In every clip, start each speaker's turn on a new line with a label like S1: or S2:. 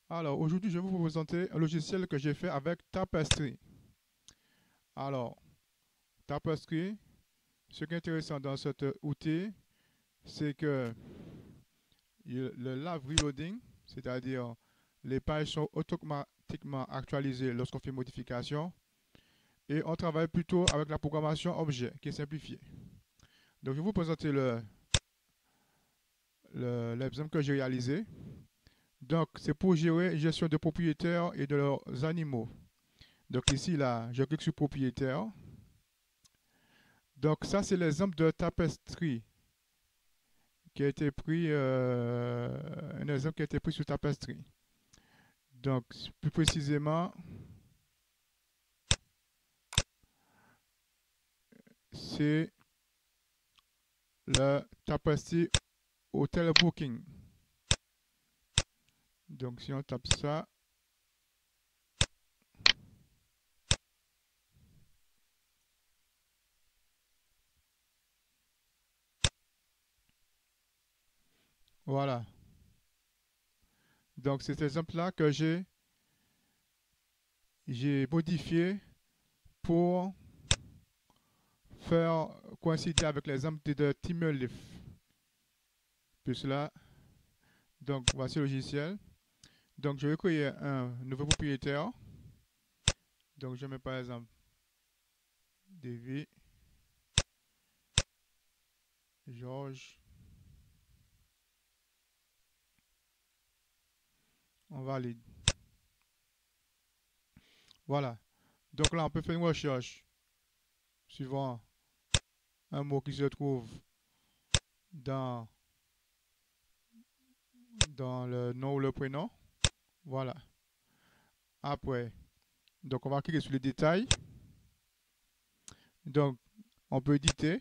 S1: Alors, aujourd'hui, je vais vous présenter un logiciel que j'ai fait avec Tapestry. Alors, Tapestry, ce qui est intéressant dans cet outil, c'est que le live reloading, c'est-à-dire les pages sont automatiquement actualisées lorsqu'on fait modification, et on travaille plutôt avec la programmation objet qui est simplifiée. Donc, je vais vous présenter l'exemple que j'ai réalisé. Donc, c'est pour gérer gestion de propriétaires et de leurs animaux. Donc ici, là, je clique sur propriétaire. Donc ça, c'est l'exemple de Tapestry qui a été pris, un exemple qui a été pris sur Tapestry. Donc, plus précisément, c'est le Tapestry Hotel Booking. Donc, si on tape ça, voilà. Donc, c'est cet exemple-là que j'ai modifié pour faire coïncider avec l'exemple de Timberleaf. Puis cela, donc, voici le logiciel. Donc, je vais créer un nouveau propriétaire. Donc, je mets par exemple David, Georges. On valide. Voilà. Donc là, on peut faire une recherche suivant un mot qui se trouve dans, dans le nom ou le prénom. Voilà. Après, donc on va cliquer sur les détails. Donc, on peut éditer.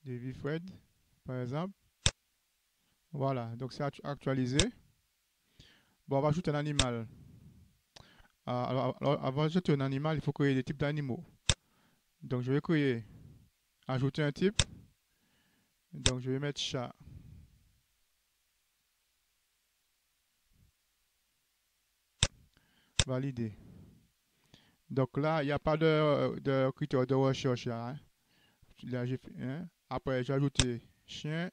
S1: David Fred, par exemple. Voilà. Donc, c'est actualisé. Bon, on va ajouter un animal. Alors, avant d'ajouter un animal, il faut créer des types d'animaux. Donc, je vais créer, ajouter un type. Donc, je vais mettre chat. Valider. Donc là, il n'y a pas de critère de recherche là, hein. Là, j'ai fait, hein. Après, j'ai ajouté chien.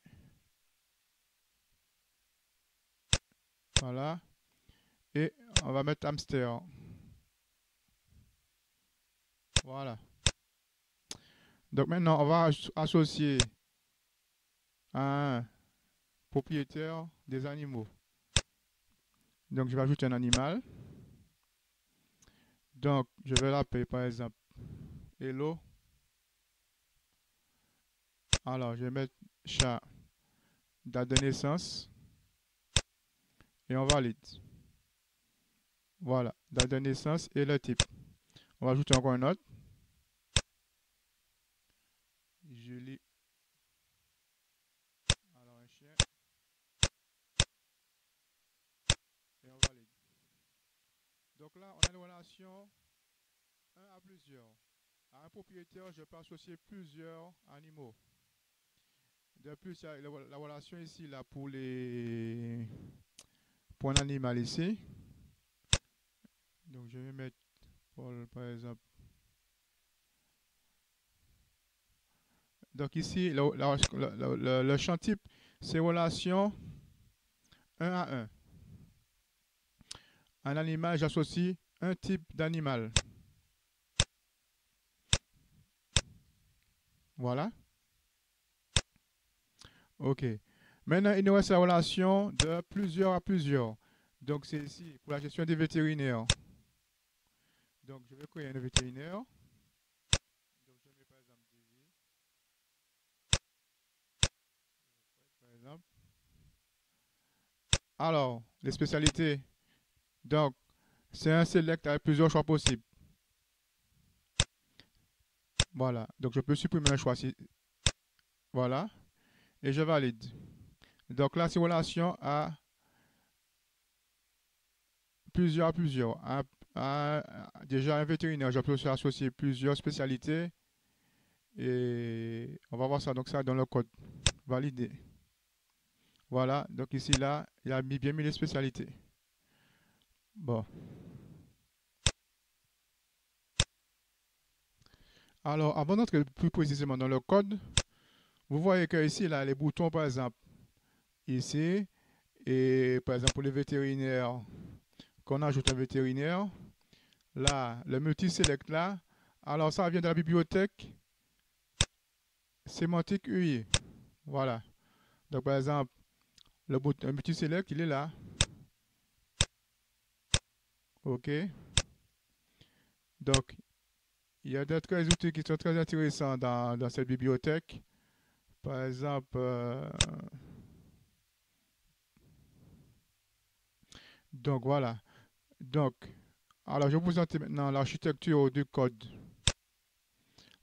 S1: Voilà. Et on va mettre hamster. Voilà. Donc maintenant, on va associer un propriétaire des animaux. Donc, je vais ajouter un animal. Donc, je vais l'appeler par exemple Hello. Alors, je vais mettre chat, date de naissance et on valide. Voilà, date de naissance et le type. On va ajouter encore un autre. Julie. Alors, un chien et on valide. Donc là, on a une relation un à plusieurs. À un propriétaire, je peux associer plusieurs animaux. De plus, il y a la relation ici là pour un animal ici. Donc je vais mettre Paul par exemple. Donc ici, le champ type, c'est relation un à un. Un animal, j'associe un type d'animal. Voilà. OK. Maintenant, il nous reste la relation de plusieurs à plusieurs. Donc c'est ici pour la gestion des vétérinaires. Donc je vais créer un vétérinaire. Donc je mets par exemple David, par exemple. Alors, les spécialités. Donc, c'est un select avec plusieurs choix possibles. Voilà. Donc, je peux supprimer un choix. Voilà. Et je valide. Donc là, c'est relation à plusieurs. Déjà, un vétérinaire, je peux aussi associer plusieurs spécialités. Et on va voir ça. Donc, ça dans le code. Valider. Voilà, donc ici, là, il a bien mis les spécialités. Bon. Alors, avant d'entrer plus précisément dans le code, vous voyez que ici, là, les boutons, par exemple, ici, et par exemple, pour les vétérinaires, qu'on ajoute un vétérinaire, là, le multi-select là, alors ça vient de la bibliothèque sémantique UI. Voilà. Donc, par exemple, le bouton multi-select, il est là. OK. Donc, il y a d'autres outils qui sont très intéressants dans cette bibliothèque. Par exemple, donc voilà. Donc, alors je vais vous présenter maintenant l'architecture du code.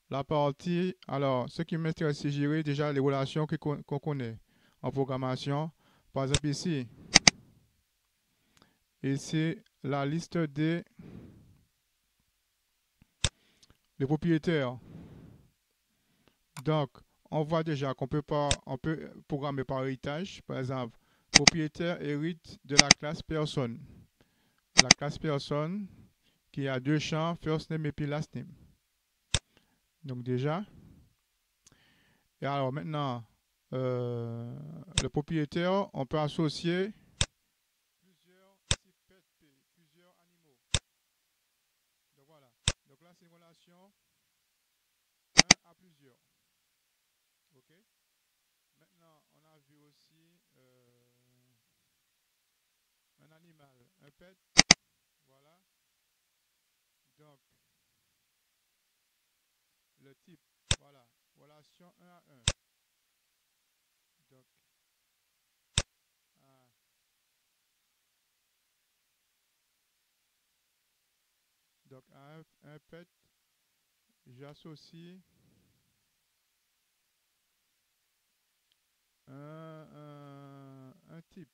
S1: La partie, alors, ce qui m'intéresse, c'est gérer déjà les relations qu'on connaît en programmation. Par exemple, ici, la liste des propriétaires. Donc, on voit déjà on peut programmer par héritage. Par exemple, propriétaire hérite de la classe personne. La classe personne qui a deux champs, first name et puis last name. Donc déjà, et alors maintenant, euh, le propriétaire, on peut associer plusieurs, ici, pet, plusieurs animaux. Donc voilà. Donc là, c'est une relation un à plusieurs. OK? Maintenant, on a vu aussi un animal, un pet. Voilà. Donc, le type, voilà. Relation un à un. Donc, un, donc un pet, j'associe un type.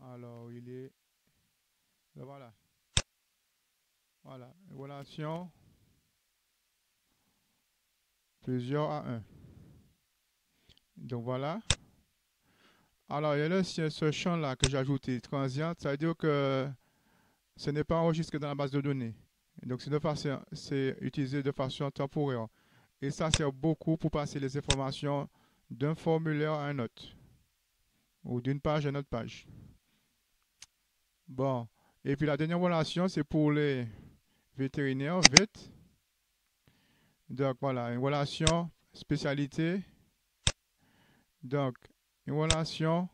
S1: Alors, il est, voilà. Voilà. Relation plusieurs à un. Donc voilà. Alors, il y a ce champ-là que j'ai ajouté, transient, ça veut dire que ce n'est pas enregistré dans la base de données. Donc, c'est utilisé de façon temporaire. Et ça sert beaucoup pour passer les informations d'un formulaire à un autre, ou d'une page à une autre page. Bon. Et puis la dernière relation, c'est pour les vétérinaires, vet. Donc voilà, une relation spécialité. Donc, une relation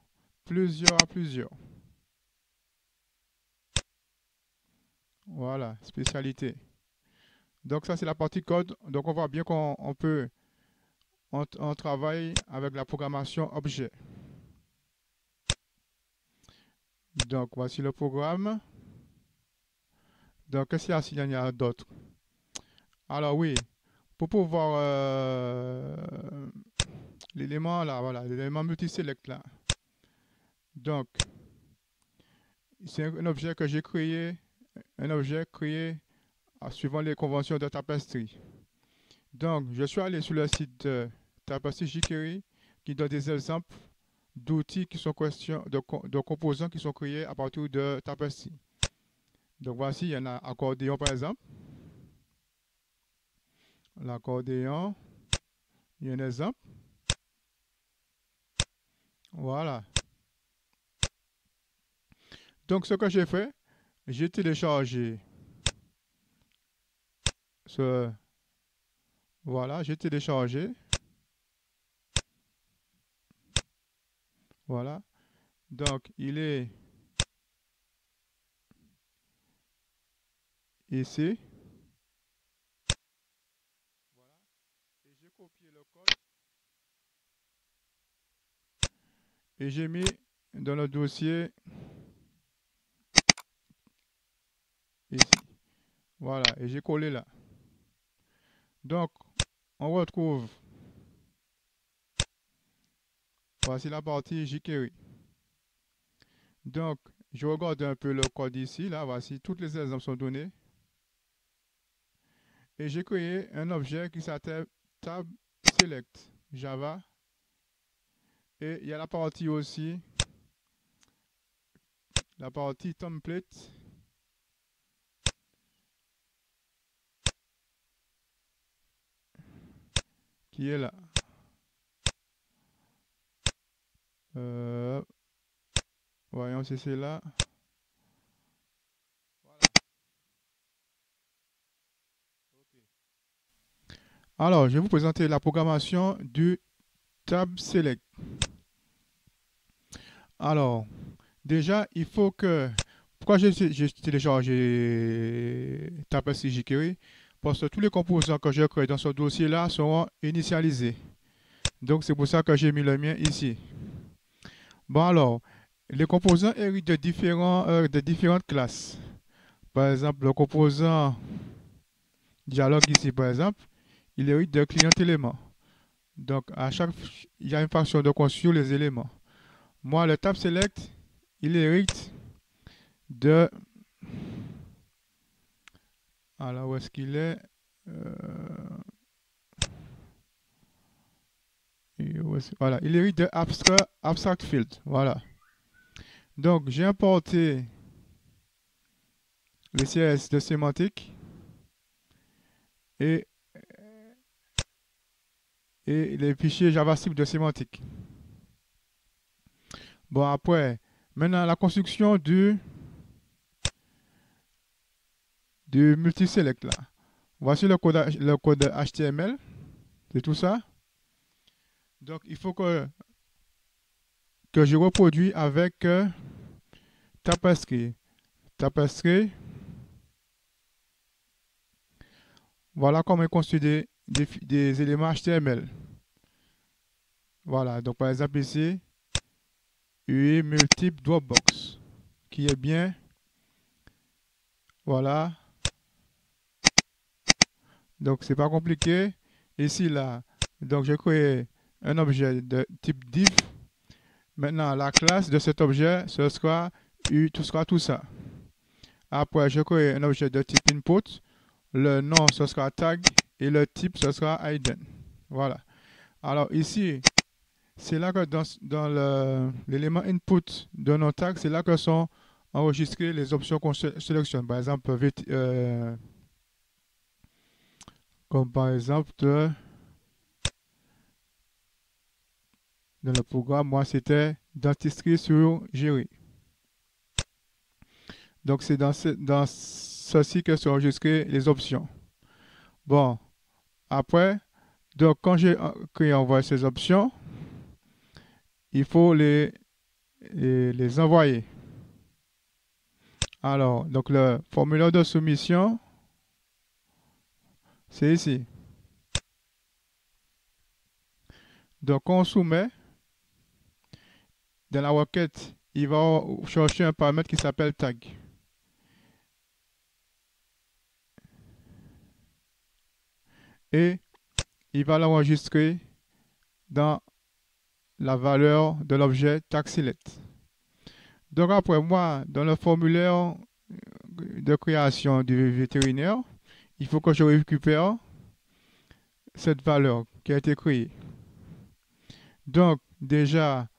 S1: plusieurs à plusieurs. Voilà, spécialité. Donc ça, c'est la partie code. Donc on voit bien on travaille avec la programmation objet. Donc voici le programme. Donc qu'est-ce qu'il y a d'autre? Alors oui, pour pouvoir l'élément là, voilà, l'élément multiselect là. Donc c'est un objet que j'ai créé, un objet créé suivant les conventions de Tapestry. Donc je suis allé sur le site de Tapestry jQuery qui donne des exemples d'outils qui sont question de composants qui sont créés à partir de Tapestry. Donc voici, il y en a accordéon par exemple. L'accordéon, il y a un exemple. Voilà. Donc ce que j'ai fait, j'ai téléchargé ce. Voilà, j'ai téléchargé. Voilà. Donc il est ici. Voilà. Et j'ai copié le code et j'ai mis dans le dossier ici. Voilà. Et j'ai collé là. Donc on retrouve. Voici la partie jQuery. Donc, je regarde un peu le code ici. Là, voici toutes les exemples sont donnés. Et j'ai créé un objet qui s'appelle tab select Java Et il y a la partie aussi, la partie template qui est là. Euh, voyons si c'est là. Voilà. Alors, je vais vous présenter la programmation du Tab Select. Alors, déjà, il faut que... Pourquoi j'ai téléchargé Tapestry jQuery? Parce que tous les composants que j'ai créés dans ce dossier-là seront initialisés. Donc, c'est pour ça que j'ai mis le mien ici. Bon, alors, les composants héritent de différentes classes. Par exemple, le composant dialogue ici, par exemple, il hérite de client élément. Donc, il y a une façon de construire les éléments. Moi, le tab select, il hérite de... Alors, où est-ce qu'il est? Voilà, il hérite de abstract field. Voilà. Donc, j'ai importé les CSS de sémantique et, et les fichiers JavaScript de sémantique. Bon, après, maintenant, la construction du multiselect là. Voici le code HTML. C'est tout ça. Donc, il faut que je reproduis avec Tapestry. Tapestry. Voilà comment on construit des éléments HTML. Voilà. Donc, par exemple, ici, UI multiple Dropbox, qui est bien. Voilà. Donc, c'est pas compliqué. Ici, là, donc, j'ai créé un objet de type div. Maintenant, la classe de cet objet, ce sera tout ça. Après, je crée un objet de type input. Le nom, ce sera tag. Et le type, ce sera hidden. Voilà. Alors, ici, c'est là que dans l'élément input de nos tags, c'est là que sont enregistrées les options qu'on sélectionne. Par exemple, comme par exemple, dans le programme, moi, c'était dentisterie sur Géry. Donc, c'est dans ceci que sont enregistrées les options. Bon, après, donc quand j'ai créé envoyer ces options, il faut les envoyer. Alors, donc le formulaire de soumission, c'est ici. Donc, on soumet. Dans la requête, il va chercher un paramètre qui s'appelle tag. Et il va l'enregistrer dans la valeur de l'objet tag select. Donc après moi, dans le formulaire de création du vétérinaire, il faut que je récupère cette valeur qui a été créée. Donc déjà,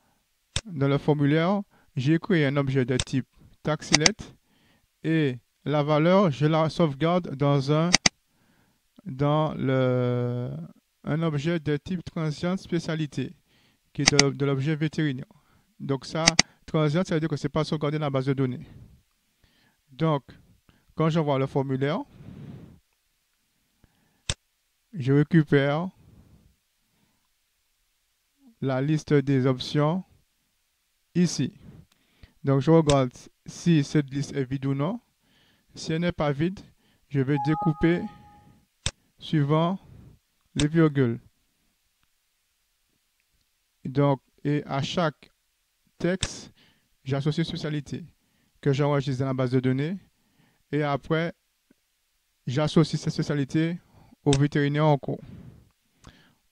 S1: dans le formulaire, j'ai créé un objet de type tag select et la valeur, je la sauvegarde dans un objet de type transient spécialité, qui est de l'objet vétérinaire. Donc ça, transient, ça veut dire que ce n'est pas sauvegardé dans la base de données. Donc, quand j'envoie le formulaire, je récupère la liste des options ici. Donc, je regarde si cette liste est vide ou non. Si elle n'est pas vide, je vais découper suivant les virgules. Donc, et à chaque texte, j'associe une spécialité que j'enregistre dans la base de données. Et après, j'associe cette spécialité au vétérinaire en cours.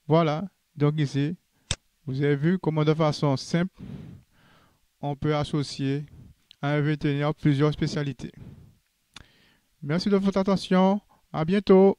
S1: Voilà. Donc ici, vous avez vu comment de façon simple, on peut associer à un vétérinaire plusieurs spécialités. Merci de votre attention. À bientôt.